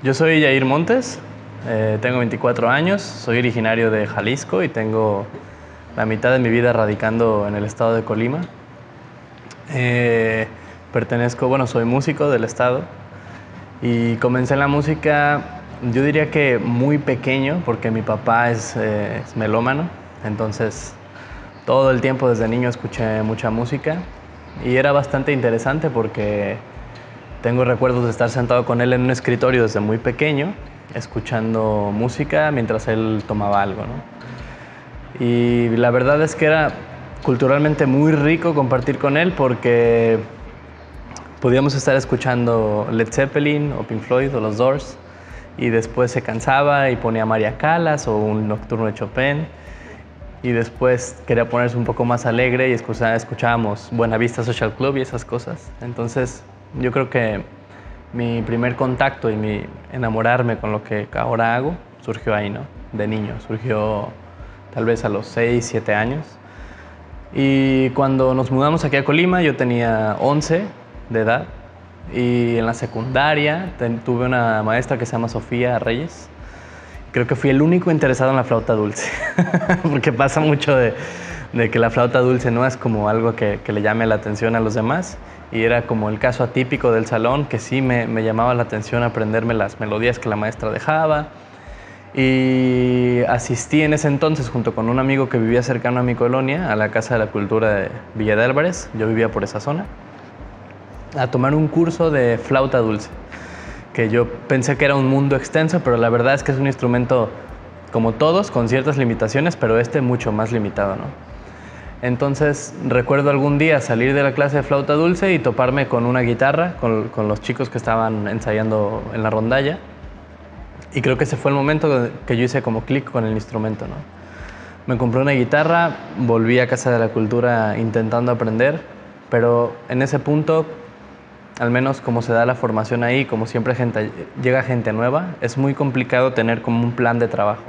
Yo soy Yair Montes, tengo 24 años, soy originario de Jalisco y tengo la mitad de mi vida radicando en el estado de Colima. Soy músico del estado y comencé en la música, yo diría que muy pequeño, porque mi papá es melómano, entonces todo el tiempo desde niño escuché mucha música y era bastante interesante porque tengo recuerdos de estar sentado con él en un escritorio desde muy pequeño, escuchando música mientras él tomaba algo, ¿no? Y la verdad es que era culturalmente muy rico compartir con él porque podíamos estar escuchando Led Zeppelin o Pink Floyd o los Doors y después se cansaba y ponía María Callas o un nocturno de Chopin y después quería ponerse un poco más alegre y escuchábamos Buenavista Social Club y esas cosas. Entonces yo creo que mi primer contacto y mi enamorarme con lo que ahora hago surgió ahí, ¿no? De niño, surgió tal vez a los 6, 7 años. Y cuando nos mudamos aquí a Colima yo tenía 11 de edad y en la secundaria tuve una maestra que se llama Sofía Reyes. Creo que fui el único interesado en la flauta dulce, porque pasa mucho de que la flauta dulce no es como algo que le llame la atención a los demás. Y era como el caso atípico del salón, que sí me llamaba la atención aprenderme las melodías que la maestra dejaba. Y asistí en ese entonces, junto con un amigo que vivía cercano a mi colonia, a la Casa de la Cultura de Villa de Álvarez, yo vivía por esa zona, a tomar un curso de flauta dulce, que yo pensé que era un mundo extenso, pero la verdad es que es un instrumento, como todos, con ciertas limitaciones, pero mucho más limitado, ¿no? Entonces recuerdo algún día salir de la clase de flauta dulce y toparme con una guitarra, con los chicos que estaban ensayando en la rondalla. Y creo que ese fue el momento que yo hice como clic con el instrumento, ¿no? Me compré una guitarra, volví a Casa de la Cultura intentando aprender, pero en ese punto, al menos como se da la formación ahí, como siempre llega gente nueva, es muy complicado tener como un plan de trabajo.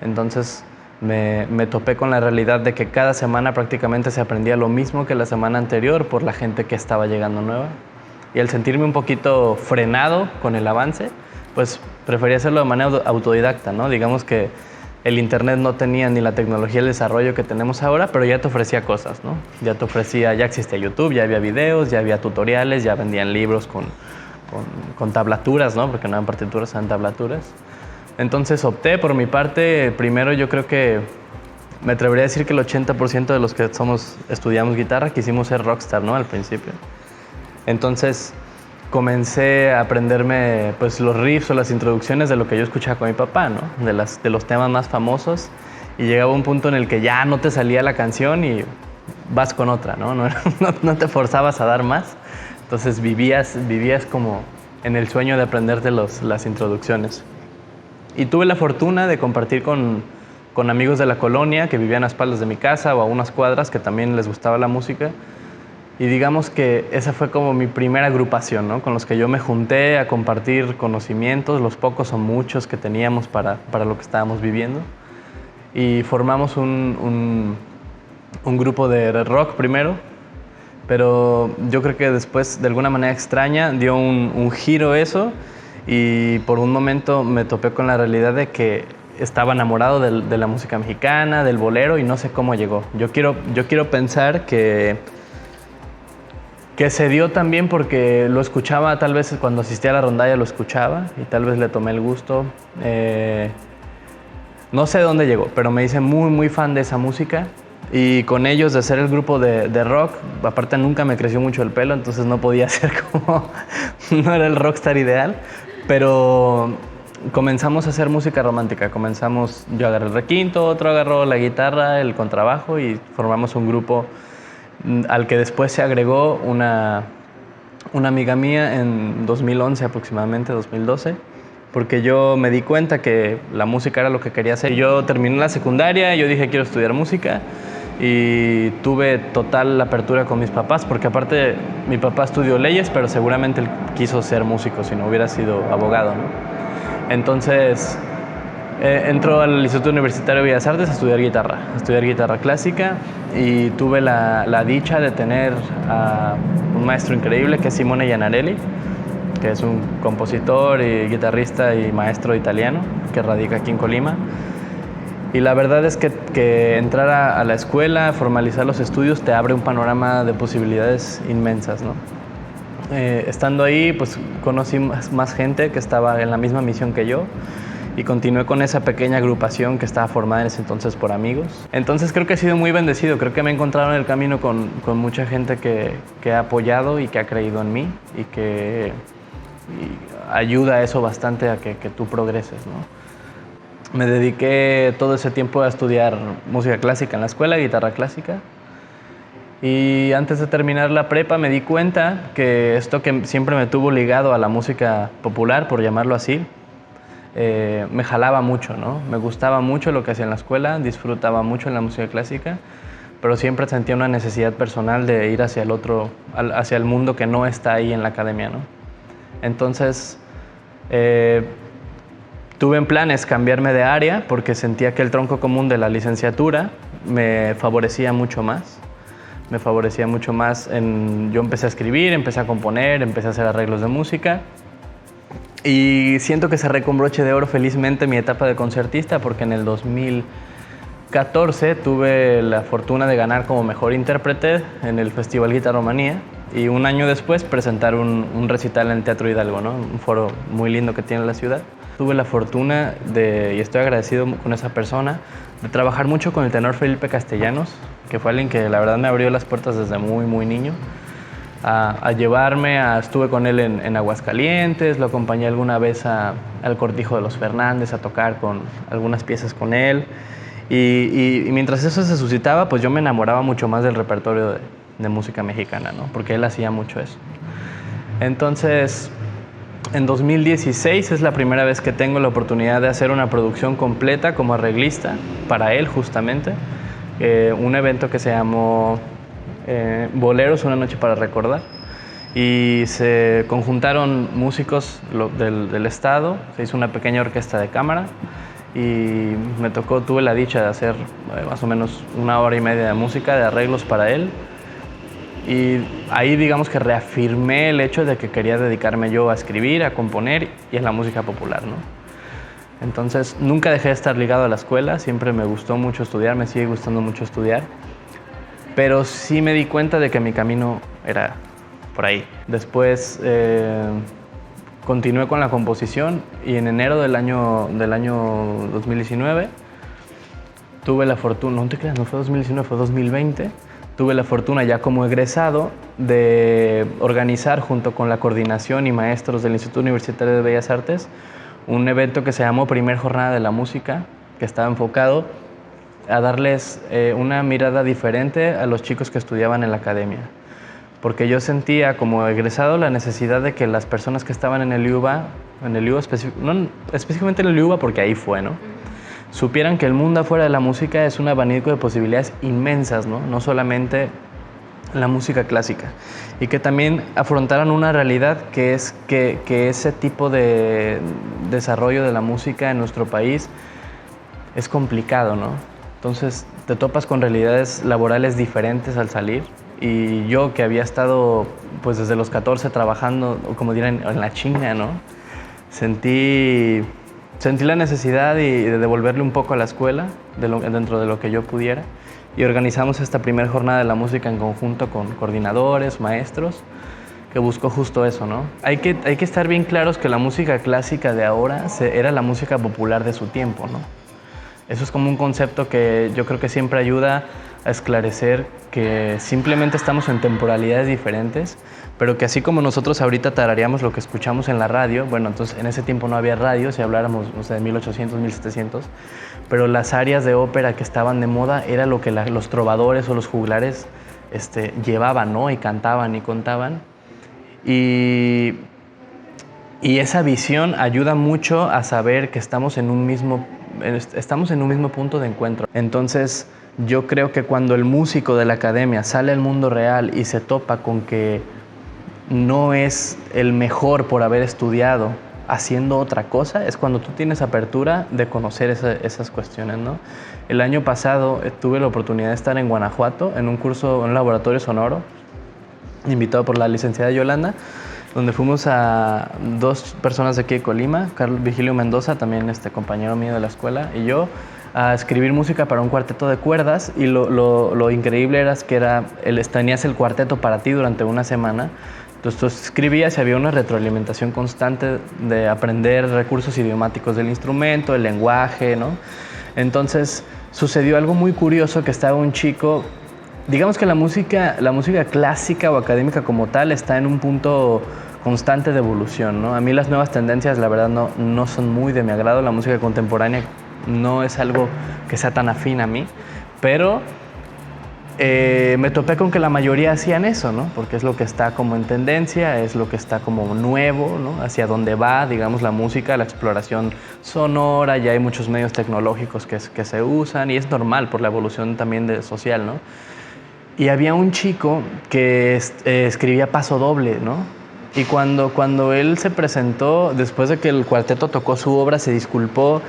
Entonces me topé con la realidad de que cada semana prácticamente se aprendía lo mismo que la semana anterior por la gente que estaba llegando nueva. Y al sentirme un poquito frenado con el avance, pues preferí hacerlo de manera autodidacta, ¿no? Digamos que el internet no tenía ni la tecnología y el desarrollo que tenemos ahora, pero ya te ofrecía cosas, ¿no? Ya existía YouTube, ya había videos, ya había tutoriales, ya vendían libros con tablaturas, ¿no? Porque no eran partituras, eran tablaturas. Entonces opté por mi parte. Primero yo creo que me atrevería a decir que el 80% de los que estudiamos guitarra quisimos ser rockstar, ¿no? Al principio. Entonces comencé a aprenderme pues los riffs o las introducciones de lo que yo escuchaba con mi papá, ¿no? De los temas más famosos, y llegaba un punto en el que ya no te salía la canción y vas con otra, ¿no? No te forzabas a dar más. Entonces vivías como en el sueño de aprenderte las introducciones. Y tuve la fortuna de compartir con amigos de la colonia que vivían a espaldas de mi casa o a unas cuadras, que también les gustaba la música. Y digamos que esa fue como mi primera agrupación, ¿no? Con los que yo me junté a compartir conocimientos, los pocos o muchos que teníamos para lo que estábamos viviendo. Y formamos un grupo de rock primero, pero yo creo que después, de alguna manera extraña, dio un giro eso. Y por un momento me topé con la realidad de que estaba enamorado de la música mexicana, del bolero, y no sé cómo llegó. Yo quiero pensar que se dio también porque lo escuchaba, tal vez cuando asistía a la rondalla lo escuchaba y tal vez le tomé el gusto. No sé de dónde llegó, pero me hice muy, muy fan de esa música. Y con ellos, de hacer el grupo de rock, aparte nunca me creció mucho el pelo, entonces no podía ser no era el rockstar ideal. Pero comenzamos a hacer música romántica. Yo agarré el requinto, otro agarró la guitarra, el contrabajo, y formamos un grupo al que después se agregó una amiga mía en 2011 aproximadamente, 2012, porque yo me di cuenta que la música era lo que quería hacer. Yo terminé la secundaria, yo dije quiero estudiar música, y tuve total apertura con mis papás, porque aparte mi papá estudió leyes, pero seguramente él quiso ser músico si no hubiera sido abogado, ¿no? Entonces entró al Instituto Universitario de Bellas Artes a estudiar guitarra clásica, y tuve la dicha de tener a un maestro increíble que es Simone Iannarelli, que es un compositor y guitarrista y maestro italiano que radica aquí en Colima. Y la verdad es que entrar a la escuela, formalizar los estudios, te abre un panorama de posibilidades inmensas, ¿no? Estando ahí, pues conocí más gente que estaba en la misma misión que yo y continué con esa pequeña agrupación que estaba formada en ese entonces por amigos. Entonces creo que he sido muy bendecido, creo que me he encontrado en el camino con mucha gente que ha apoyado y que ha creído en mí y que ayuda eso bastante a que tú progreses, ¿no? Me dediqué todo ese tiempo a estudiar música clásica en la escuela, guitarra clásica. Y antes de terminar la prepa me di cuenta que esto que siempre me tuvo ligado a la música popular, por llamarlo así, me jalaba mucho, ¿no? Me gustaba mucho lo que hacía en la escuela, disfrutaba mucho en la música clásica, pero siempre sentía una necesidad personal de ir hacia el otro, hacia el mundo que no está ahí en la academia, ¿no? Entonces, tuve en planes cambiarme de área porque sentía que el tronco común de la licenciatura me favorecía mucho más. Yo empecé a escribir, empecé a componer, empecé a hacer arreglos de música y siento que cerré con broche de oro felizmente mi etapa de concertista porque en el 2014 tuve la fortuna de ganar como mejor intérprete en el Festival Guitarromanía y un año después presentar un recital en el Teatro Hidalgo, ¿no? Un foro muy lindo que tiene la ciudad. Tuve la fortuna y estoy agradecido con esa persona, de trabajar mucho con el tenor Felipe Castellanos, que fue alguien que la verdad me abrió las puertas desde muy niño, a llevarme, estuve con él en Aguascalientes, lo acompañé alguna vez al Cortijo de los Fernández a tocar con algunas piezas con él, y mientras eso se suscitaba, pues yo me enamoraba mucho más del repertorio de música mexicana, ¿no? Porque él hacía mucho eso. Entonces, en 2016 es la primera vez que tengo la oportunidad de hacer una producción completa como arreglista para él justamente, un evento que se llamó Boleros, una noche para recordar, y se conjuntaron músicos del estado, se hizo una pequeña orquesta de cámara y tuve la dicha de hacer más o menos 1 hora y media de música, de arreglos para él. Y ahí digamos que reafirmé el hecho de que quería dedicarme yo a escribir, a componer y a la música popular, ¿no? Entonces nunca dejé de estar ligado a la escuela, siempre me gustó mucho estudiar, me sigue gustando mucho estudiar, pero sí me di cuenta de que mi camino era por ahí. Después continué con la composición y en enero del año 2019 tuve la fortuna, no te creas, no fue 2019, fue 2020, tuve la fortuna ya como egresado de organizar junto con la coordinación y maestros del Instituto Universitario de Bellas Artes un evento que se llamó Primer Jornada de la Música, que estaba enfocado a darles una mirada diferente a los chicos que estudiaban en la academia. Porque yo sentía como egresado la necesidad de que las personas que estaban en el IUBA no específicamente en el IUBA porque ahí fue, ¿no? Supieran que el mundo afuera de la música es un abanico de posibilidades inmensas, ¿no? No solamente la música clásica. Y que también afrontaran una realidad que es que ese tipo de desarrollo de la música en nuestro país es complicado, ¿no? Entonces te topas con realidades laborales diferentes al salir. Y yo que había estado pues desde los 14 trabajando, como dirán, en la chinga, ¿no? Sentí la necesidad de devolverle un poco a la escuela, dentro de lo que yo pudiera, y organizamos esta primera jornada de la música en conjunto con coordinadores, maestros, que buscó justo eso, ¿no? Hay que estar bien claros que la música clásica de ahora era la música popular de su tiempo, ¿no? Eso es como un concepto que yo creo que siempre ayuda a esclarecer que simplemente estamos en temporalidades diferentes, pero que así como nosotros ahorita tarareamos lo que escuchamos en la radio, bueno, entonces en ese tiempo no había radio, si habláramos, o sea, de 1800, 1700, pero las áreas de ópera que estaban de moda era lo que los trovadores o los juglares llevaban, ¿no? Y cantaban y contaban. Y esa visión ayuda mucho a saber que estamos en un mismo punto de encuentro. Entonces, yo creo que cuando el músico de la academia sale al mundo real y se topa con que no es el mejor por haber estudiado haciendo otra cosa, es cuando tú tienes apertura de conocer esas cuestiones, ¿no? El año pasado tuve la oportunidad de estar en Guanajuato en un curso, en un laboratorio sonoro, invitado por la licenciada Yolanda, donde fuimos a 2 personas de aquí de Colima, Carlos Virgilio Mendoza, también compañero mío de la escuela, y yo, a escribir música para un cuarteto de cuerdas. Y lo increíble era que tenías el cuarteto para ti durante una semana. Entonces tú escribías y había una retroalimentación constante de aprender recursos idiomáticos del instrumento, el lenguaje, ¿no? Entonces sucedió algo muy curioso, que estaba un chico, digamos que la música clásica o académica como tal está en un punto constante de evolución, ¿no? A mí las nuevas tendencias, la verdad, no son muy de mi agrado. La música contemporánea no es algo que sea tan afín a mí, pero me topé con que la mayoría hacían eso, ¿no? Porque es lo que está como en tendencia, es lo que está como nuevo, ¿no? Hacia dónde va, digamos, la música, la exploración sonora. Ya hay muchos medios tecnológicos que se usan, y es normal por la evolución también social, ¿no? Y había un chico que escribía paso doble, ¿no? Y cuando él se presentó, después de que el cuarteto tocó su obra, se disculpó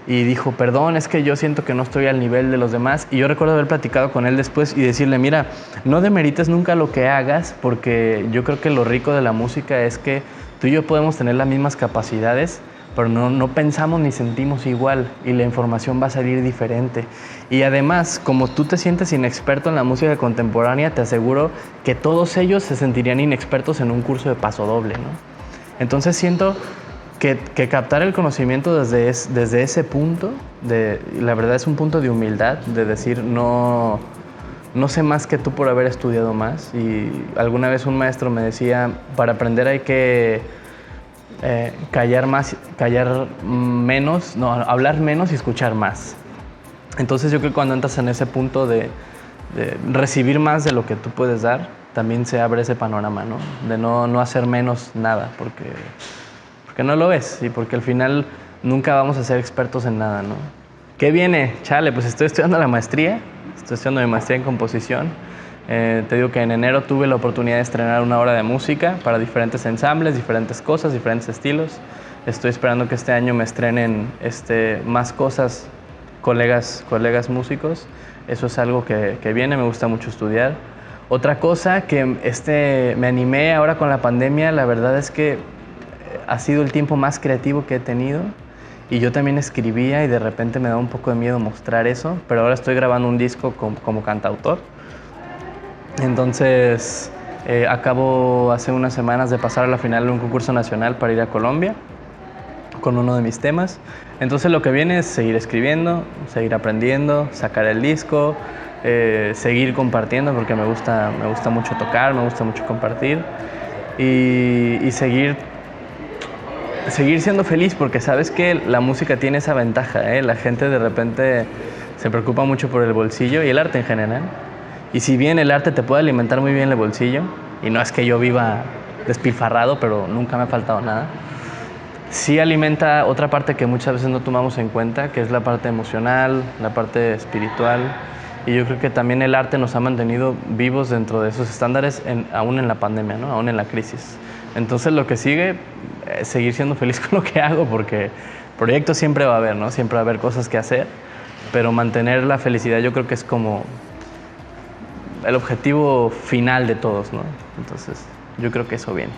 y dijo: perdón, es que yo siento que no estoy al nivel de los demás. Y yo recuerdo haber platicado con él después y decirle: mira, no demerites nunca lo que hagas, porque yo creo que lo rico de la música es que tú y yo podemos tener las mismas capacidades, pero no pensamos ni sentimos igual, y la información va a salir diferente. Y además, como tú te sientes inexperto en la música contemporánea, te aseguro que todos ellos se sentirían inexpertos en un curso de paso doble, ¿no? Entonces siento que captar el conocimiento desde ese punto, la verdad es un punto de humildad, de decir: no sé más que tú por haber estudiado más. Y alguna vez un maestro me decía: para aprender hay que callar menos, hablar menos y escuchar más. Entonces yo creo que cuando entras en ese punto de recibir más de lo que tú puedes dar, también se abre ese panorama, ¿no? De no hacer menos nada, porque no lo es, y porque al final nunca vamos a ser expertos en nada, ¿no? ¿Qué viene? Chale, pues estoy estudiando la maestría, estoy estudiando mi maestría en composición. Te digo que en enero tuve la oportunidad de estrenar una obra de música para diferentes ensambles, diferentes cosas, diferentes estilos. Estoy esperando que este año me estrenen más cosas, colegas músicos. Eso es algo que viene, me gusta mucho estudiar. Otra cosa que me animé ahora con la pandemia, la verdad es que ha sido el tiempo más creativo que he tenido, y yo también escribía y de repente me daba un poco de miedo mostrar eso, pero ahora estoy grabando un disco como cantautor. Entonces acabo hace unas semanas de pasar a la final de un concurso nacional para ir a Colombia con uno de mis temas. Entonces lo que viene es seguir escribiendo, seguir aprendiendo, sacar el disco, seguir compartiendo, porque me gusta mucho tocar, me gusta mucho compartir, y seguir siendo feliz, porque sabes que la música tiene esa ventaja, ¿eh? La gente de repente se preocupa mucho por el bolsillo, y el arte en general. Y si bien el arte te puede alimentar muy bien el bolsillo, y no es que yo viva despilfarrado, pero nunca me ha faltado nada, sí alimenta otra parte que muchas veces no tomamos en cuenta, que es la parte emocional, la parte espiritual. Y yo creo que también el arte nos ha mantenido vivos dentro de esos estándares, aún en la pandemia, ¿no? Aún en la crisis. Entonces lo que sigue es seguir siendo feliz con lo que hago, porque proyectos siempre va a haber, ¿no? Siempre va a haber cosas que hacer, pero mantener la felicidad yo creo que es como el objetivo final de todos, ¿no? Entonces yo creo que eso viene.